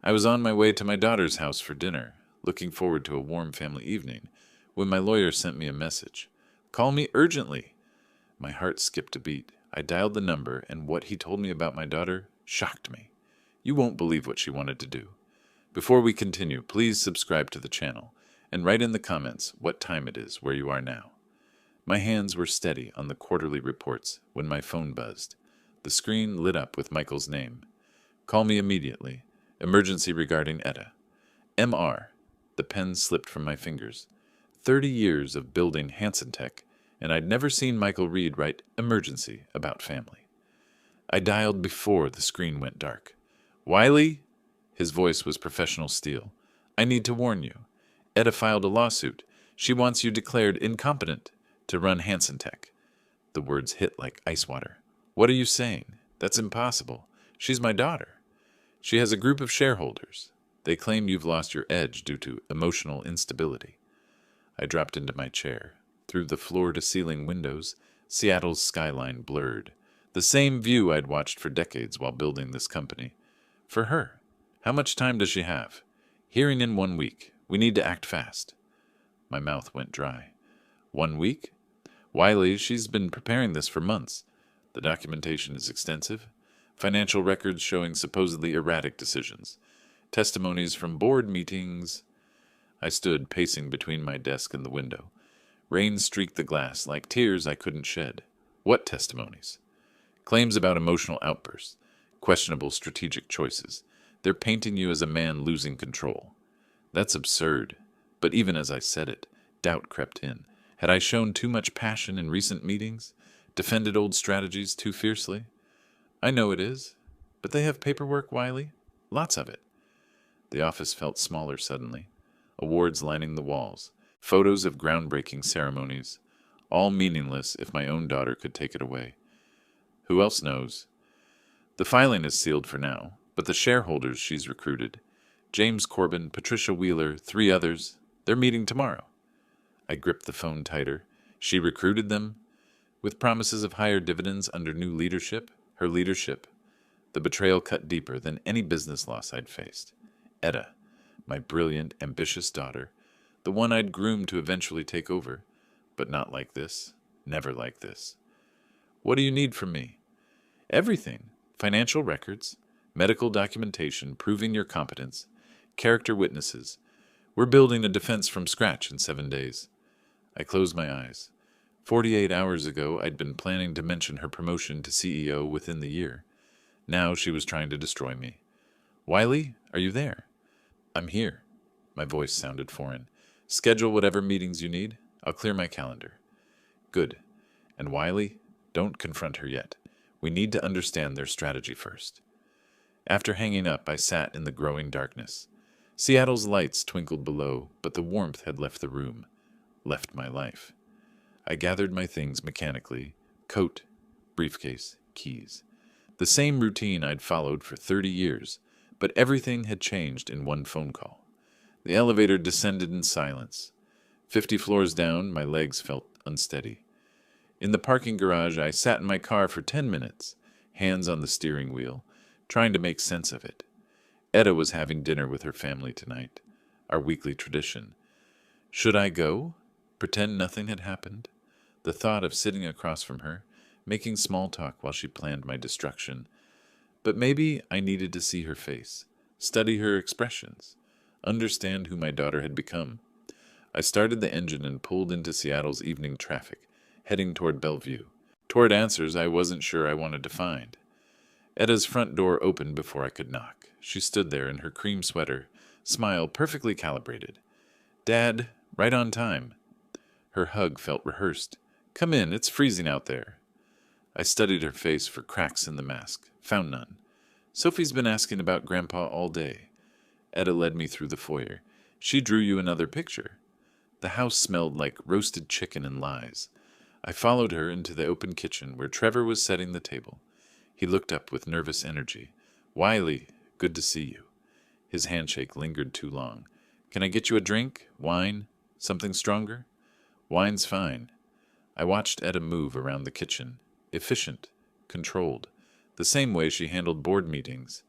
I was on my way to my daughter's house for dinner, looking forward to a warm family evening, when my lawyer sent me a message. Call me urgently. My heart skipped a beat. I dialed the number, and what he told me about my daughter shocked me. You won't believe what she wanted to do. Before we continue, please subscribe to the channel, and write in the comments what time it is where you are now. My hands were steady on the quarterly reports when my phone buzzed. The screen lit up with Michael's name. Call me immediately. Emergency regarding Etta. MR. The pen slipped from my fingers. 30 years of building Hansen Tech, and I'd never seen Michael Reed write emergency about family. I dialed before the screen went dark. Wiley? His voice was professional steel. I need to warn you. Etta filed a lawsuit. She wants you declared incompetent to run Hansen Tech. The words hit like ice water. What are you saying? That's impossible. She's my daughter. She has a group of shareholders. They claim you've lost your edge due to emotional instability. I dropped into my chair. Through the floor-to-ceiling windows, Seattle's skyline blurred. The same view I'd watched for decades while building this company. For her. How much time does she have? Hearing in 1 week. We need to act fast. My mouth went dry. 1 week? Wiley, she's been preparing this for months. The documentation is extensive. Financial records showing supposedly erratic decisions. Testimonies from board meetings. I stood pacing between my desk and the window. Rain streaked the glass like tears I couldn't shed. What testimonies? Claims about emotional outbursts. Questionable strategic choices. They're painting you as a man losing control. That's absurd. But even as I said it, doubt crept in. Had I shown too much passion in recent meetings? Defended old strategies too fiercely? I know it is. But they have paperwork, Wiley. Lots of it. The office felt smaller suddenly. Awards lining the walls. Photos of groundbreaking ceremonies. All meaningless if my own daughter could take it away. Who else knows? The filing is sealed for now, but the shareholders she's recruited, James Corbin, Patricia Wheeler, 3 others, they're meeting tomorrow. I gripped the phone tighter. She recruited them? With promises of higher dividends under new leadership? Her leadership? The betrayal cut deeper than any business loss I'd faced. Etta, my brilliant, ambitious daughter, the one I'd groomed to eventually take over, but not like this, never like this. What do you need from me? Everything. Financial records, medical documentation proving your competence, character witnesses. We're building a defense from scratch in 7 days. I closed my eyes. 48 hours ago, I'd been planning to mention her promotion to CEO within the year. Now she was trying to destroy me. Wiley, are you there? I'm here. My voice sounded foreign. Schedule whatever meetings you need. I'll clear my calendar. Good. And Wiley, don't confront her yet. We need to understand their strategy first. After hanging up, I sat in the growing darkness. Seattle's lights twinkled below, but the warmth had left the room, left my life. I gathered my things mechanically, coat, briefcase, keys. The same routine I'd followed for 30 years, but everything had changed in one phone call. The elevator descended in silence. 50 floors down, my legs felt unsteady. In the parking garage, I sat in my car for 10 minutes, hands on the steering wheel, trying to make sense of it. Etta was having dinner with her family tonight, our weekly tradition. Should I go? Pretend nothing had happened? The thought of sitting across from her, making small talk while she planned my destruction. But maybe I needed to see her face, study her expressions, understand who my daughter had become. I started the engine and pulled into Seattle's evening traffic, heading toward Bellevue, toward answers I wasn't sure I wanted to find. Etta's front door opened before I could knock. She stood there in her cream sweater, smile perfectly calibrated. Dad, right on time. Her hug felt rehearsed. Come in, it's freezing out there. I studied her face for cracks in the mask, found none. Sophie's been asking about Grandpa all day. Etta led me through the foyer. She drew you another picture. The house smelled like roasted chicken and lies. I followed her into the open kitchen where Trevor was setting the table. He looked up with nervous energy. Wiley, good to see you. His handshake lingered too long. Can I get you a drink? Wine? Something stronger? Wine's fine. I watched Etta move around the kitchen. Efficient. Controlled. The same way she handled board meetings.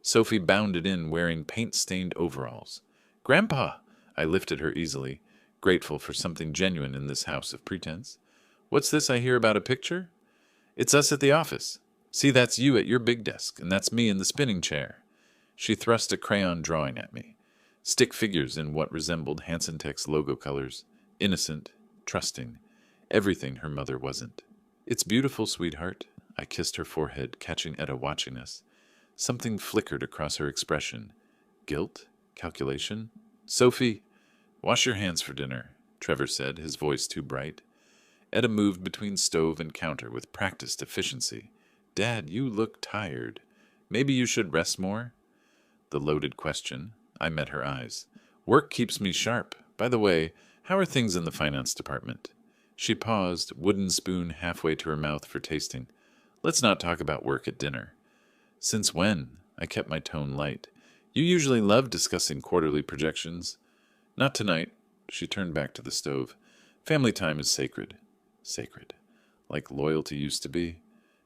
Sophie bounded in wearing paint-stained overalls. "Grandpa!" I lifted her easily, grateful for something genuine in this house of pretense. "What's this I hear about a picture?" "It's us at the office. See, that's you at your big desk, and that's me in the spinning chair." She thrust a crayon drawing at me. Stick figures in what resembled Hansen Tech's logo colors. Innocent, trusting, everything her mother wasn't. "It's beautiful, sweetheart." I kissed her forehead, catching Etta watching us. Something flickered across her expression. Guilt? Calculation? "Sophie, wash your hands for dinner," Trevor said, his voice too bright. Etta moved between stove and counter with practiced efficiency. "Dad, you look tired. Maybe you should rest more?" The loaded question. I met her eyes. "Work keeps me sharp. By the way, how are things in the finance department?" She paused, wooden spoon halfway to her mouth for tasting. "Let's not talk about work at dinner." "Since when?" I kept my tone light. "You usually love discussing quarterly projections." "Not tonight." She turned back to the stove. "Family time is sacred." Sacred. Like loyalty used to be.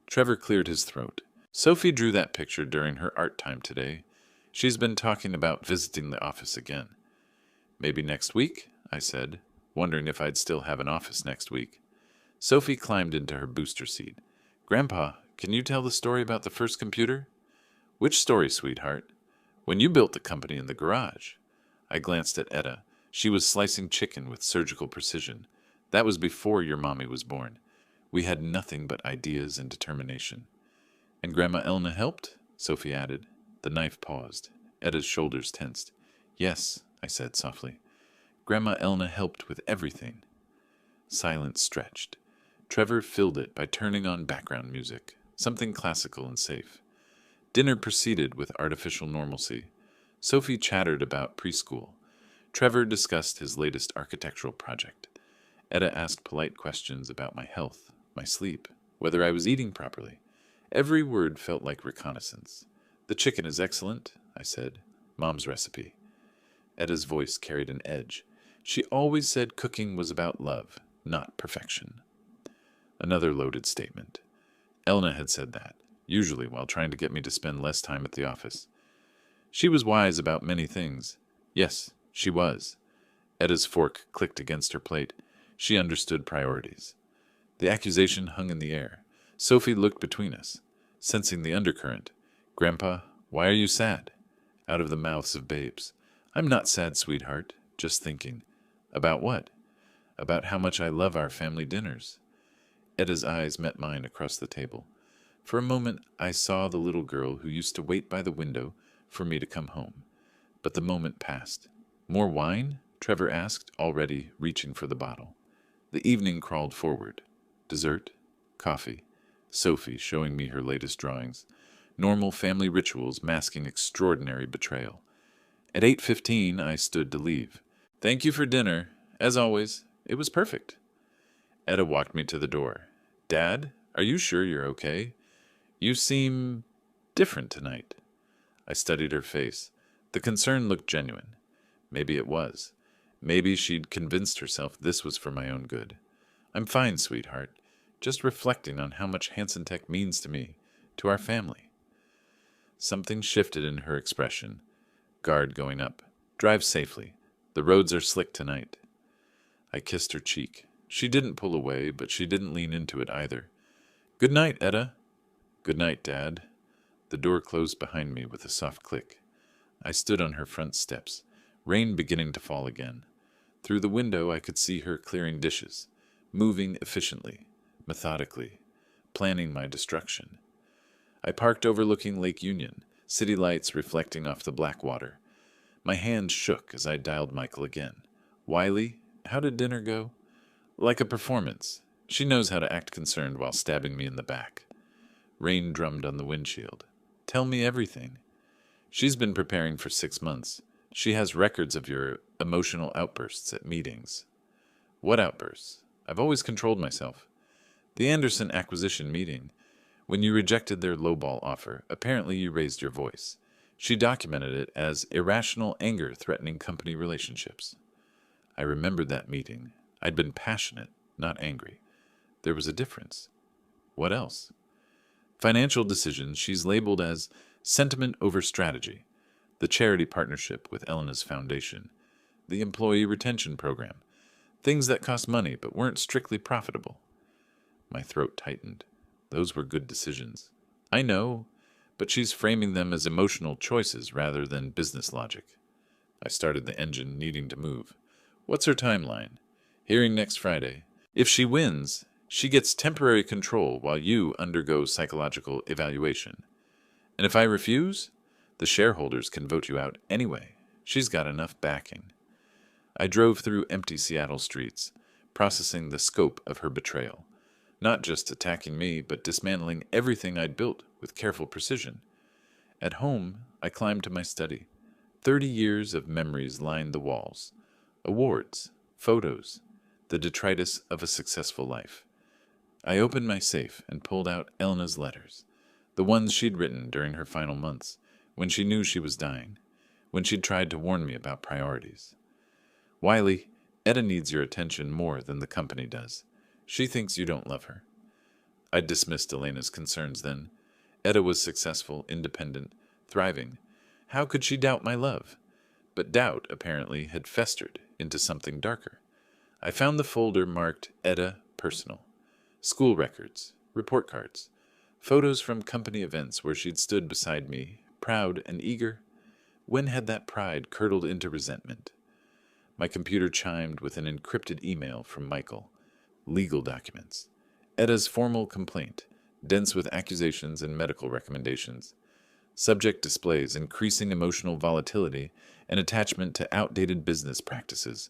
Trevor cleared his throat. "Sophie drew that picture during her art time today. She's been talking about visiting the office again." "Maybe next week?" I said, wondering if I'd still have an office next week. Sophie climbed into her booster seat. "Grandpa, can you tell the story about the first computer?" "Which story, sweetheart?" "When you built the company in the garage." I glanced at Etta. She was slicing chicken with surgical precision. "That was before your mommy was born. We had nothing but ideas and determination." "And Grandma Elna helped?" Sophie added. The knife paused. Etta's shoulders tensed. "Yes," I said softly. "Grandma Elna helped with everything." Silence stretched. Trevor filled it by turning on background music, something classical and safe. Dinner proceeded with artificial normalcy. Sophie chattered about preschool. Trevor discussed his latest architectural project. Etta asked polite questions about my health, my sleep, whether I was eating properly. Every word felt like reconnaissance. "The chicken is excellent," I said. "Mom's recipe." Etta's voice carried an edge. She always said cooking was about love, not perfection. Another loaded statement. Elna had said that, usually while trying to get me to spend less time at the office. She was wise about many things. Yes, she was. Etta's fork clicked against her plate. She understood priorities. The accusation hung in the air. Sophie looked between us, sensing the undercurrent. "Grandpa, why are you sad?" Out of the mouths of babes. "I'm not sad, sweetheart. Just thinking." "About what?" "About how much I love our family dinners." Etta's eyes met mine across the table. For a moment, I saw the little girl who used to wait by the window for me to come home. But the moment passed. "More wine?" Trevor asked, already reaching for the bottle. The evening crawled forward. Dessert, coffee, Sophie showing me her latest drawings, normal family rituals masking extraordinary betrayal. At 8:15, I stood to leave. "Thank you for dinner. As always, it was perfect." Etta walked me to the door. "Dad, are you sure you're okay? You seem different tonight." I studied her face. The concern looked genuine. Maybe it was. Maybe she'd convinced herself this was for my own good. "I'm fine, sweetheart. Just reflecting on how much Hansen Tech means to me, to our family." Something shifted in her expression. Guard going up. "Drive safely. The roads are slick tonight." I kissed her cheek. She didn't pull away, but she didn't lean into it either. "Good night, Etta." "Good night, Dad." The door closed behind me with a soft click. I stood on her front steps, rain beginning to fall again. Through the window I could see her clearing dishes, moving efficiently, methodically, planning my destruction. I parked overlooking Lake Union, city lights reflecting off the black water. My hands shook as I dialed Michael again. "Wiley, how did dinner go?" "Like a performance. She knows how to act concerned while stabbing me in the back." Rain drummed on the windshield. "Tell me everything." "She's been preparing for 6 months. She has records of your emotional outbursts at meetings." "What outbursts? I've always controlled myself." "The Anderson acquisition meeting. When you rejected their lowball offer, apparently you raised your voice. She documented it as irrational anger threatening company relationships." I remembered that meeting. I'd been passionate, not angry. There was a difference. What else? "Financial decisions she's labeled as sentiment over strategy, the charity partnership with Elena's foundation, the employee retention program, things that cost money but weren't strictly profitable. My throat tightened. Those were good decisions. I know, but she's framing them as emotional choices rather than business logic. I started the engine, needing to move. What's her timeline? Hearing next Friday. If she wins, she gets temporary control while you undergo psychological evaluation. And if I refuse, the shareholders can vote you out anyway. She's got enough backing. I drove through empty Seattle streets, processing the scope of her betrayal. Not just attacking me, but dismantling everything I'd built with careful precision. At home, I climbed to my study. 30 years of memories lined the walls. Awards, photos, the detritus of a successful life. I opened my safe and pulled out Elena's letters, the ones she'd written during her final months, when she knew she was dying, when she'd tried to warn me about priorities. Wiley, Etta needs your attention more than the company does. She thinks you don't love her. I dismissed Elena's concerns then. Etta was successful, independent, thriving. How could she doubt my love? But doubt, apparently, had festered into something darker. I found the folder marked Etta Personal. School records, report cards, photos from company events where she'd stood beside me, proud and eager. When had that pride curdled into resentment? My computer chimed with an encrypted email from Michael. Legal documents. Etta's formal complaint, dense with accusations and medical recommendations. Subject displays increasing emotional volatility and attachment to outdated business practices.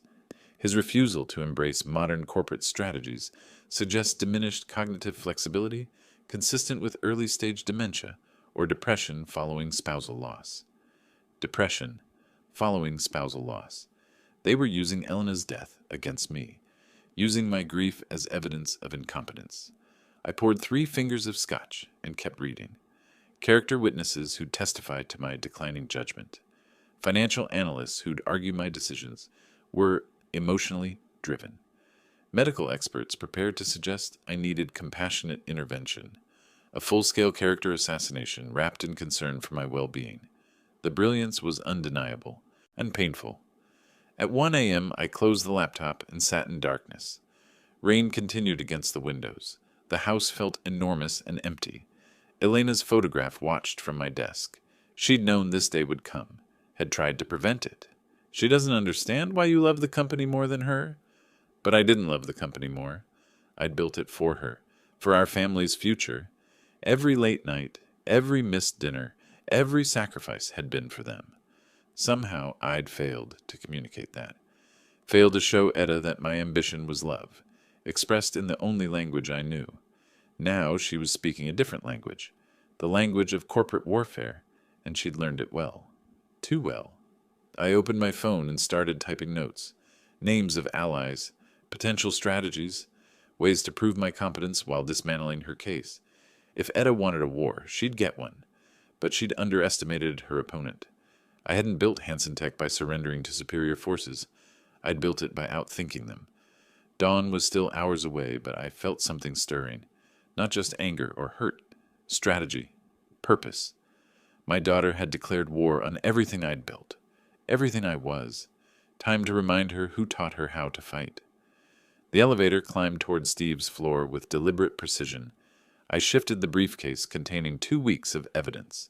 His refusal to embrace modern corporate strategies suggests diminished cognitive flexibility consistent with early-stage dementia or depression following spousal loss. Depression following spousal loss. They were using Elena's death against me, using my grief as evidence of incompetence. I poured 3 fingers of scotch and kept reading. Character witnesses who testified to my declining judgment. Financial analysts who'd argue my decisions were emotionally driven. Medical experts prepared to suggest I needed compassionate intervention. A full-scale character assassination wrapped in concern for my well-being. The brilliance was undeniable and painful. At 1 a.m., I closed the laptop and sat in darkness. Rain continued against the windows. The house felt enormous and empty. Elena's photograph watched from my desk. She'd known this day would come, had tried to prevent it. She doesn't understand why you love the company more than her. But I didn't love the company more. I'd built it for her, for our family's future. Every late night, every missed dinner, every sacrifice had been for them. Somehow I'd failed to communicate that. Failed to show Etta that my ambition was love, expressed in the only language I knew. Now she was speaking a different language, the language of corporate warfare, and she'd learned it well. Too well. I opened my phone and started typing notes. Names of allies, potential strategies, ways to prove my competence while dismantling her case. If Etta wanted a war, she'd get one, but she'd underestimated her opponent. I hadn't built Hansen Tech by surrendering to superior forces. I'd built it by outthinking them. Dawn was still hours away, but I felt something stirring. Not just anger or hurt. Strategy. Purpose. My daughter had declared war on everything I'd built. Everything I was. Time to remind her who taught her how to fight. The elevator climbed toward Steve's floor with deliberate precision. I shifted the briefcase containing 2 weeks of evidence.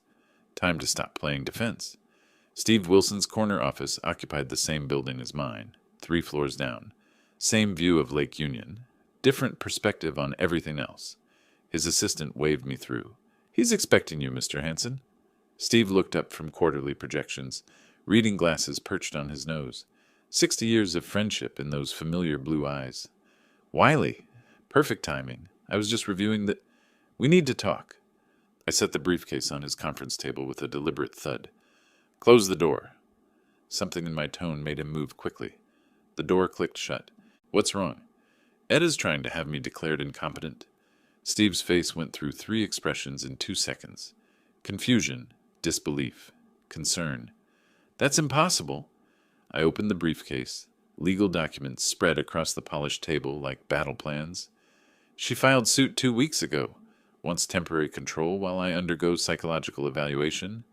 Time to stop playing defense. Steve Wilson's corner office occupied the same building as mine, 3 floors down. Same view of Lake Union. Different perspective on everything else. His assistant waved me through. "He's expecting you, Mr. Hansen." Steve looked up from quarterly projections, reading glasses perched on his nose. 60 years of friendship in those familiar blue eyes. "Wiley, perfect timing. I was just reviewing the... We need to talk." I set the briefcase on his conference table with a deliberate thud. "Close the door." Something in my tone made him move quickly. The door clicked shut. "What's wrong?" "Etta's trying to have me declared incompetent." Steve's face went through 3 expressions in 2 seconds. Confusion, disbelief, concern. "That's impossible." I opened the briefcase. Legal documents spread across the polished table like battle plans. "She filed suit 2 weeks ago. Wants temporary control while I undergo psychological evaluation?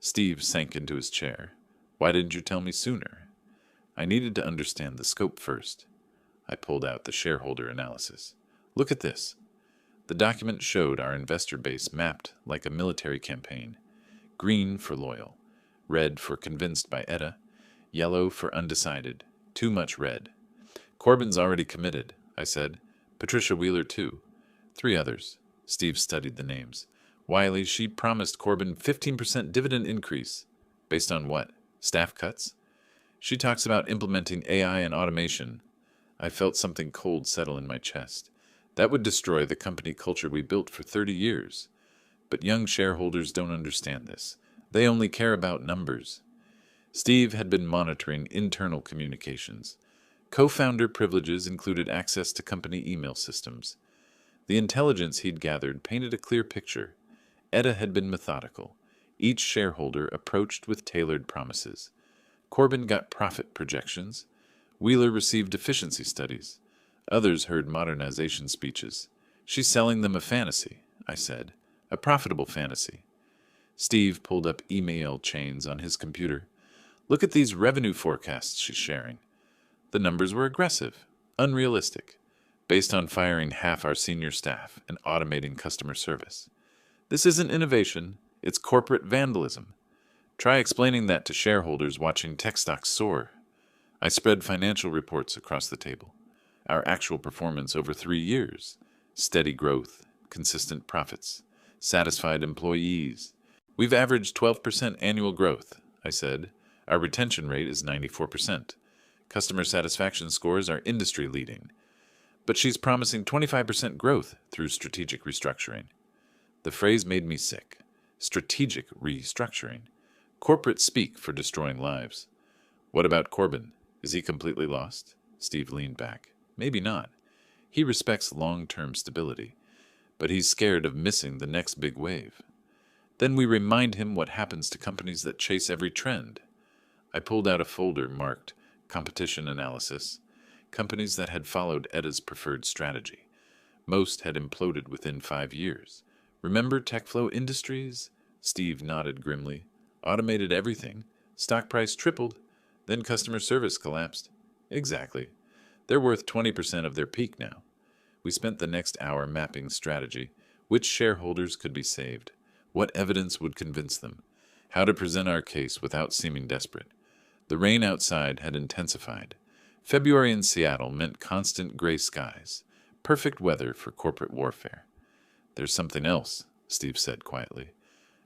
Steve sank into his chair. Why didn't you tell me sooner? I needed to understand the scope first. I pulled out the shareholder analysis. Look at this. The document showed our investor base mapped like a military campaign. Green for loyal, red for convinced by Etta, yellow for undecided, too much red. Corbin's already committed, I said. Patricia Wheeler, too. 3 others. Steve studied the names. Wiley, she promised Corbin 15% dividend increase. Based on what? Staff cuts? She talks about implementing AI and automation. I felt something cold settle in my chest. That would destroy the company culture we built for 30 years. But young shareholders don't understand this. They only care about numbers. Steve had been monitoring internal communications. Co-founder privileges included access to company email systems. The intelligence he'd gathered painted a clear picture. Etta had been methodical. Each shareholder approached with tailored promises. Corbin got profit projections. Wheeler received efficiency studies. Others heard modernization speeches. She's selling them a fantasy, I said. A profitable fantasy. Steve pulled up email chains on his computer. Look at these revenue forecasts she's sharing. The numbers were aggressive, unrealistic, based on firing half our senior staff and automating customer service. This isn't innovation, it's corporate vandalism. Try explaining that to shareholders watching tech stocks soar. I spread financial reports across the table. Our actual performance over 3 years. Steady growth, consistent profits, satisfied employees. We've averaged 12% annual growth, I said. Our retention rate is 94%. Customer satisfaction scores are industry leading. But she's promising 25% growth through strategic restructuring. The phrase made me sick. Strategic restructuring. Corporate speak for destroying lives. What about Corbin? Is he completely lost? Steve leaned back. Maybe not. He respects long-term stability, but he's scared of missing the next big wave. Then we remind him what happens to companies that chase every trend. I pulled out a folder marked Competition Analysis. Companies that had followed Etta's preferred strategy. Most had imploded within 5 years. Remember TechFlow Industries? Steve nodded grimly. Automated everything. Stock price tripled. Then customer service collapsed. Exactly. They're worth 20% of their peak now. We spent the next hour mapping strategy. Which shareholders could be saved? What evidence would convince them? How to present our case without seeming desperate. The rain outside had intensified. February in Seattle meant constant gray skies. Perfect weather for corporate warfare. There's something else, Steve said quietly.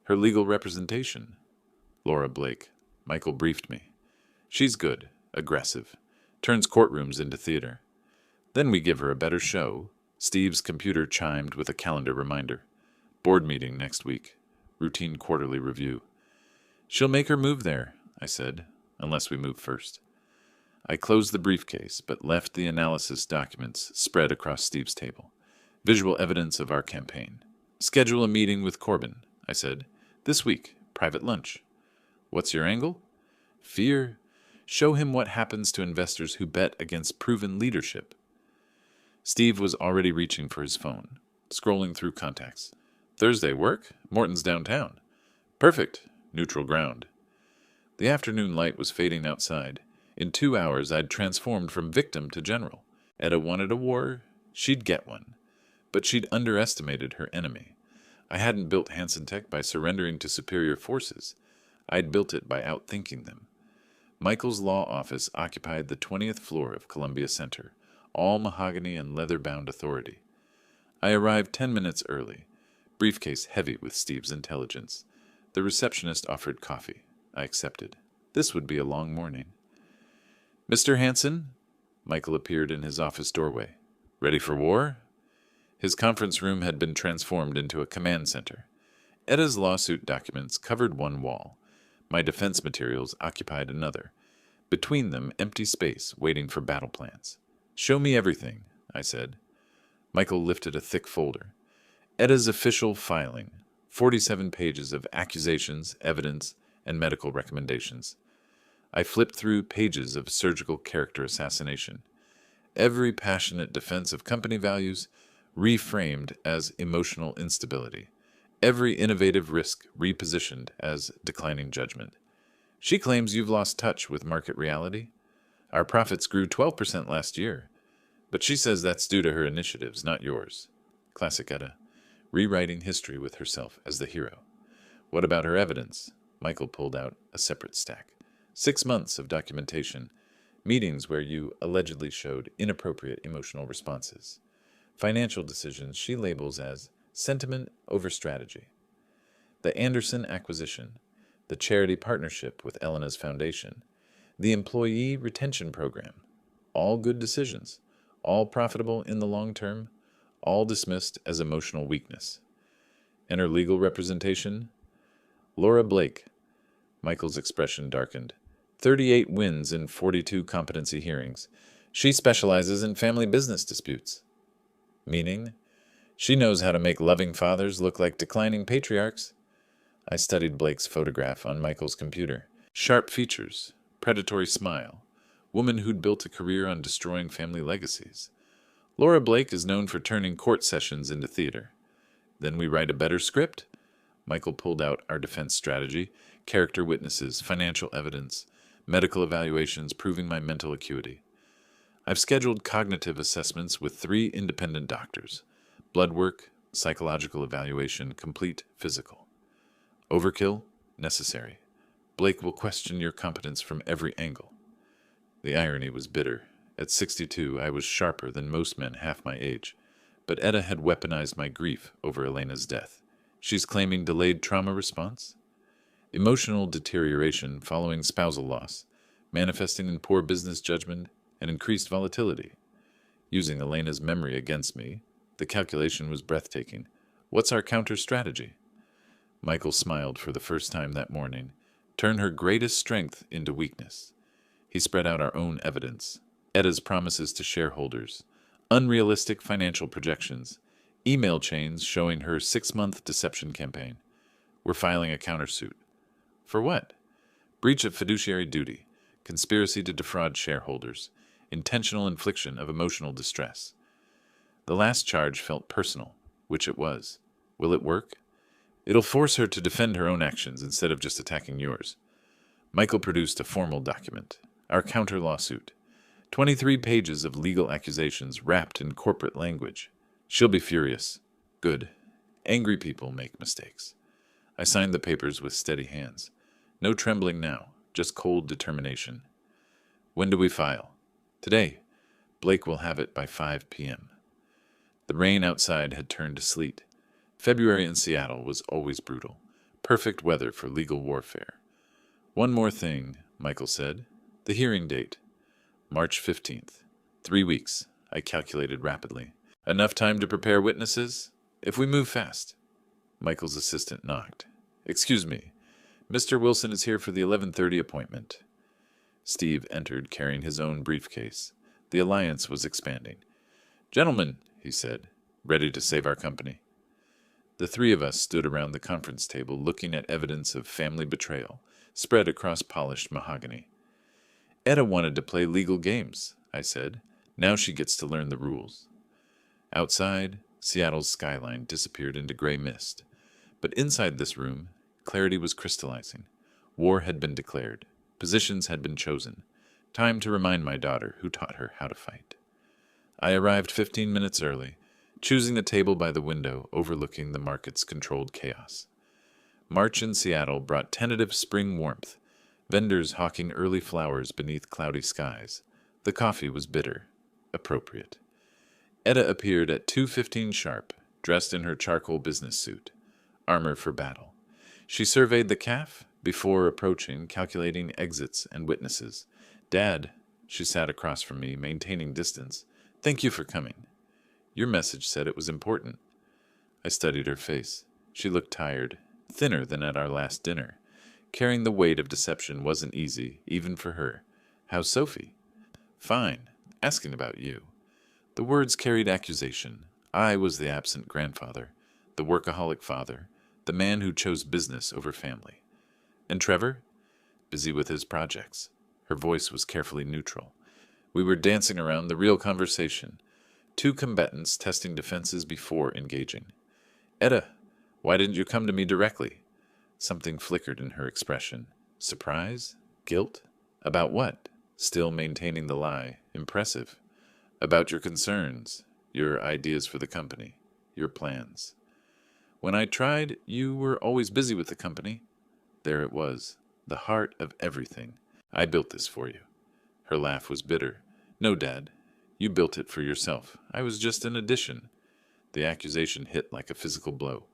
Her legal representation. Laura Blake. Michael briefed me. She's good, aggressive. Turns courtrooms into theater. Then we give her a better show. Steve's computer chimed with a calendar reminder. Board meeting next week. Routine quarterly review. She'll make her move there, I said, unless we move first. I closed the briefcase, but left the analysis documents spread across Steve's table. Visual evidence of our campaign. Schedule a meeting with Corbin, I said. This week, private lunch. What's your angle? Fear. Show him what happens to investors who bet against proven leadership. Steve was already reaching for his phone, scrolling through contacts. Thursday work? Morton's downtown. Perfect. Neutral ground. The afternoon light was fading outside. In 2 hours, I'd transformed from victim to general. Etta wanted a war. She'd get one. But she'd underestimated her enemy. I hadn't built Hansen Tech by surrendering to superior forces. I'd built it by outthinking them. Michael's law office occupied the 20th floor of Columbia Center, all mahogany and leather-bound authority. I arrived 10 minutes early, briefcase heavy with Steve's intelligence. The receptionist offered coffee. I accepted. This would be a long morning. Mr. Hansen? Michael appeared in his office doorway. Ready for war? His conference room had been transformed into a command center. Etta's lawsuit documents covered one wall. My defense materials occupied another. Between them, empty space waiting for battle plans. Show me everything, I said. Michael lifted a thick folder. Etta's official filing, 47 pages of accusations, evidence, and medical recommendations. I flipped through pages of surgical character assassination. Every passionate defense of company values, reframed as emotional instability. Every innovative risk repositioned as declining judgment. She claims you've lost touch with market reality. Our profits grew 12% last year, but she says that's due to her initiatives, not yours. Classic Etta, rewriting history with herself as the hero. What about her evidence? Michael pulled out a separate stack. 6 months of documentation, meetings where you allegedly showed inappropriate emotional responses. Financial decisions she labels as sentiment over strategy. The Anderson acquisition, the charity partnership with Elena's foundation, the employee retention program. All good decisions, all profitable in the long term, all dismissed as emotional weakness. And her legal representation? Laura Blake. Michael's expression darkened. 38 wins in 42 competency hearings. She specializes in family business disputes. Meaning? She knows how to make loving fathers look like declining patriarchs. I studied Blake's photograph on Michael's computer. Sharp features, predatory smile, woman who'd built a career on destroying family legacies. Laura Blake is known for turning court sessions into theater. Then we write a better script? Michael pulled out our defense strategy, character witnesses, financial evidence, medical evaluations proving my mental acuity. I've scheduled cognitive assessments with 3 independent doctors. Blood work, psychological evaluation, complete physical. Overkill? Necessary. Blake will question your competence from every angle. The irony was bitter. At 62, I was sharper than most men half my age. But Etta had weaponized my grief over Elena's death. She's claiming delayed trauma response? Emotional deterioration following spousal loss, manifesting in poor business judgment and increased volatility. Using Elena's memory against me, the calculation was breathtaking. What's our counter strategy? Michael smiled for the first time that morning. Turn her greatest strength into weakness. He spread out our own evidence. Etta's promises to shareholders, unrealistic financial projections, email chains showing her 6-month deception campaign. We're filing a countersuit. For what? Breach of fiduciary duty, conspiracy to defraud shareholders, intentional infliction of emotional distress. The last charge felt personal, which it was. Will it work? It'll force her to defend her own actions instead of just attacking yours. Michael produced a formal document, our counter lawsuit. 23 pages of legal accusations wrapped in corporate language. She'll be furious. Good. Angry people make mistakes. I signed the papers with steady hands. No trembling now, just cold determination. When do we file? Today. Blake will have it by 5 p.m. The rain outside had turned to sleet. February in Seattle was always brutal. Perfect weather for legal warfare. One more thing, Michael said. The hearing date. March 15th. 3 weeks, I calculated rapidly. Enough time to prepare witnesses? If we move fast. Michael's assistant knocked. Excuse me. Mr. Wilson is here for the 11:30 appointment. Steve entered carrying his own briefcase. The alliance was expanding. Gentlemen, he said, ready to save our company. The 3 of us stood around the conference table looking at evidence of family betrayal spread across polished mahogany. Etta wanted to play legal games, I said. Now she gets to learn the rules. Outside, Seattle's skyline disappeared into gray mist. But inside this room, clarity was crystallizing. War had been declared. Positions had been chosen. Time to remind my daughter who taught her how to fight. I arrived 15 minutes early, choosing the table by the window overlooking the market's controlled chaos. March in Seattle brought tentative spring warmth, vendors hawking early flowers beneath cloudy skies. The coffee was bitter, appropriate. Etta appeared at 2:15 sharp, dressed in her charcoal business suit, armor for battle. She surveyed the CAF before approaching, calculating exits and witnesses. Dad, she sat across from me, maintaining distance. Thank you for coming. Your message said it was important. I studied her face. She looked tired, thinner than at our last dinner. Carrying the weight of deception wasn't easy, even for her. How's Sophie? Fine. Asking about you. The words carried accusation. I was the absent grandfather, the workaholic father, the man who chose business over family. And Trevor? Busy with his projects. Her voice was carefully neutral. We were dancing around the real conversation. Two combatants testing defenses before engaging. Etta, why didn't you come to me directly? Something flickered in her expression. Surprise? Guilt? About what? Still maintaining the lie. Impressive. About your concerns, your ideas for the company, your plans. When I tried, you were always busy with the company. There it was, the heart of everything. I built this for you. Her laugh was bitter. No, Dad. You built it for yourself. I was just an addition. The accusation hit like a physical blow.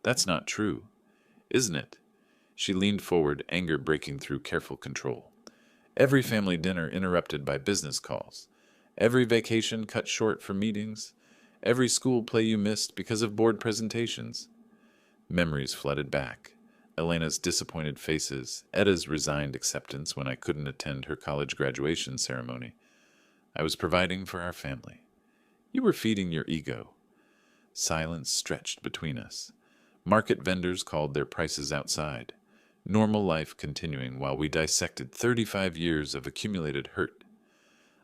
That's not true. Isn't it? She leaned forward, anger breaking through careful control. Every family dinner interrupted by business calls. Every vacation cut short for meetings. Every school play you missed because of board presentations. Memories flooded back. Elena's disappointed faces, Etta's resigned acceptance when I couldn't attend her college graduation ceremony. I was providing for our family. You were feeding your ego. Silence stretched between us. Market vendors called their prices outside. Normal life continuing while we dissected 35 years of accumulated hurt.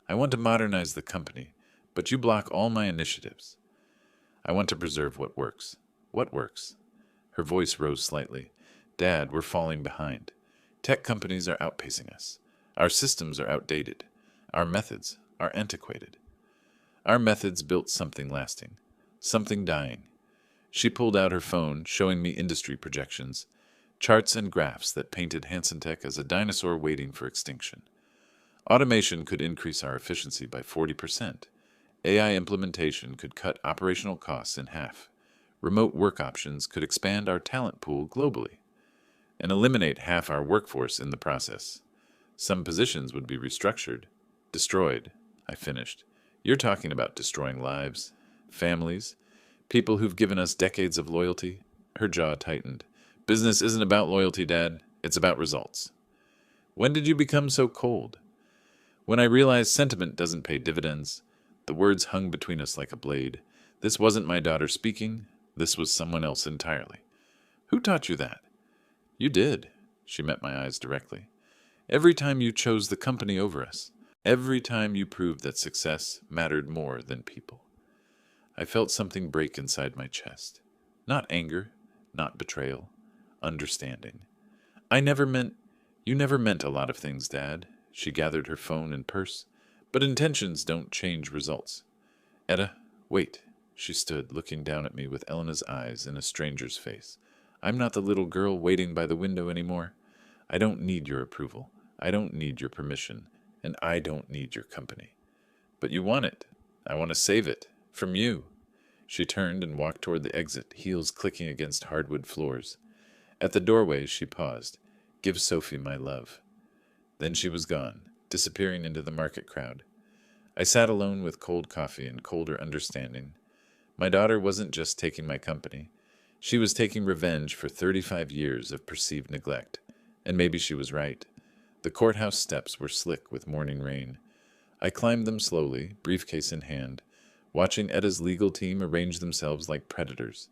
I want to modernize the company, but you block all my initiatives. I want to preserve what works. What works? Her voice rose slightly. Dad, we're falling behind. Tech companies are outpacing us. Our systems are outdated. Our methods are antiquated. Our methods built something lasting, something dying. She pulled out her phone, showing me industry projections, charts and graphs that painted Hansen Tech as a dinosaur waiting for extinction. Automation could increase our efficiency by 40%. AI implementation could cut operational costs in half. Remote work options could expand our talent pool globally and eliminate half our workforce in the process. Some positions would be restructured, destroyed. I finished. You're talking about destroying lives, families, people who've given us decades of loyalty. Her jaw tightened. Business isn't about loyalty, Dad. It's about results. When did you become so cold? When I realized sentiment doesn't pay dividends. The words hung between us like a blade. This wasn't my daughter speaking. This was someone else entirely. Who taught you that? You did. She met my eyes directly. Every time you chose the company over us. Every time you proved that success mattered more than people. I felt something break inside my chest. Not anger, not betrayal, understanding. You never meant a lot of things, Dad. She gathered her phone and purse. But intentions don't change results. Etta, wait. She stood, looking down at me with Elena's eyes in a stranger's face. I'm not the little girl waiting by the window anymore. I don't need your approval. I don't need your permission. And I don't need your company. But you want it. I want to save it. From you. She turned and walked toward the exit, heels clicking against hardwood floors. At the doorway, she paused. Give Sophie my love. Then she was gone, disappearing into the market crowd. I sat alone with cold coffee and colder understanding. My daughter wasn't just taking my company. She was taking revenge for 35 years of perceived neglect. And maybe she was right. The courthouse steps were slick with morning rain. I climbed them slowly, briefcase in hand, watching Etta's legal team arrange themselves like predators.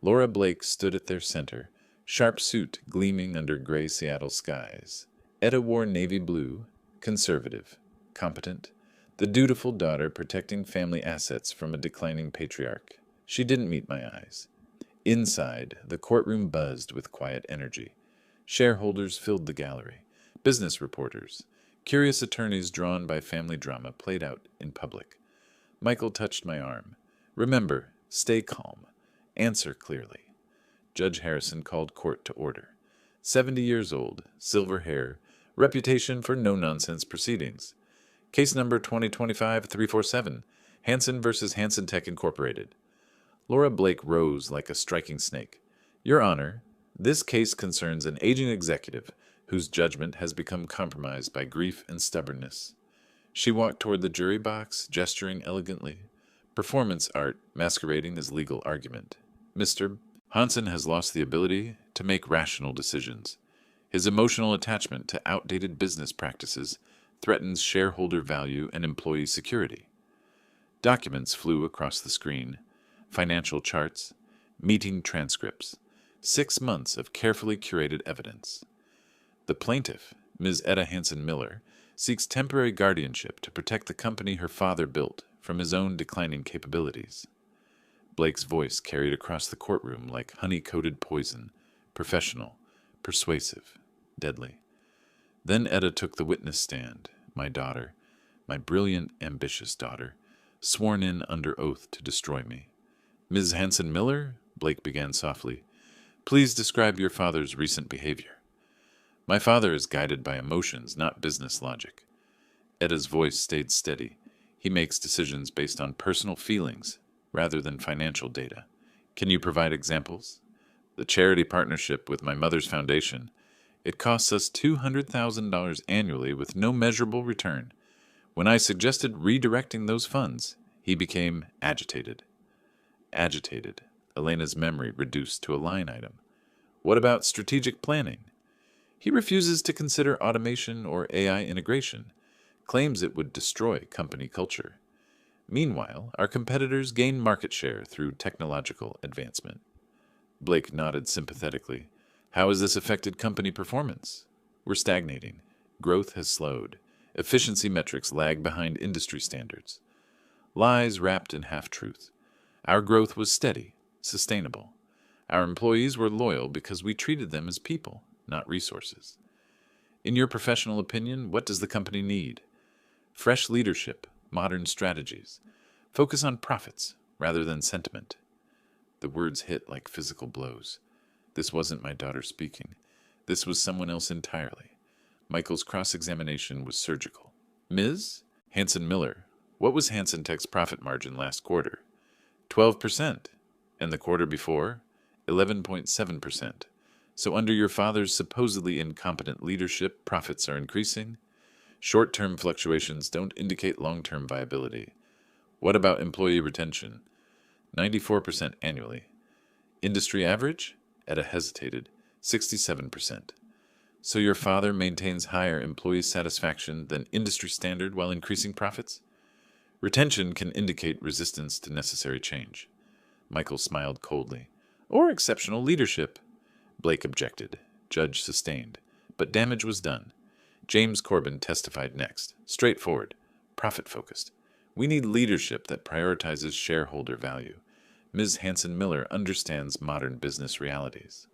Laura Blake stood at their center, sharp suit gleaming under gray Seattle skies. Etta wore navy blue, conservative, competent, the dutiful daughter protecting family assets from a declining patriarch. She didn't meet my eyes. Inside, the courtroom buzzed with quiet energy. Shareholders filled the gallery. Business reporters, curious attorneys drawn by family drama played out in public. Michael touched my arm. Remember, stay calm. Answer clearly. Judge Harrison called court to order. 70 years old, silver hair, reputation for no-nonsense proceedings. Case number 2025-347, Hansen versus Hansen Tech Incorporated. Laura Blake rose like a striking snake. Your Honor, this case concerns an aging executive whose judgment has become compromised by grief and stubbornness. She walked toward the jury box, gesturing elegantly. Performance art masquerading as legal argument. Mr. Hansen has lost the ability to make rational decisions. His emotional attachment to outdated business practices threatens shareholder value and employee security. Documents flew across the screen. Financial charts, meeting transcripts, 6 months of carefully curated evidence. The plaintiff, Ms. Etta Hansen Miller, seeks temporary guardianship to protect the company her father built from his own declining capabilities. Blake's voice carried across the courtroom like honey-coated poison, professional, persuasive, deadly. Then Etta took the witness stand, my daughter, my brilliant, ambitious daughter, sworn in under oath to destroy me. Ms. Hanson Miller, Blake began softly, please describe your father's recent behavior. My father is guided by emotions, not business logic. Etta's voice stayed steady. He makes decisions based on personal feelings rather than financial data. Can you provide examples? The charity partnership with my mother's foundation. It costs us $200,000 annually with no measurable return. When I suggested redirecting those funds, he became agitated. Agitated. Elena's memory reduced to a line item. What about strategic planning? He refuses to consider automation or AI integration, claims it would destroy company culture. Meanwhile, our competitors gain market share through technological advancement. Blake nodded sympathetically. How has this affected company performance? We're stagnating. Growth has slowed. Efficiency metrics lag behind industry standards. Lies wrapped in half-truth. Our growth was steady, sustainable. Our employees were loyal because we treated them as people, not resources. In your professional opinion, what does the company need? Fresh leadership, modern strategies. Focus on profits rather than sentiment. The words hit like physical blows. This wasn't my daughter speaking. This was someone else entirely. Michael's cross-examination was surgical. Ms. Hanson Miller, what was Hanson Tech's profit margin last quarter? 12%. And the quarter before? 11.7%. So under your father's supposedly incompetent leadership, profits are increasing? Short-term fluctuations don't indicate long-term viability. What about employee retention? 94% annually. Industry average? Etta hesitated. 67%. So your father maintains higher employee satisfaction than industry standard while increasing profits? Retention can indicate resistance to necessary change. Michael smiled coldly. Or exceptional leadership. Blake objected. Judge sustained. But damage was done. James Corbin testified next. Straightforward. Profit-focused. We need leadership that prioritizes shareholder value. Ms. Hanson Miller understands modern business realities.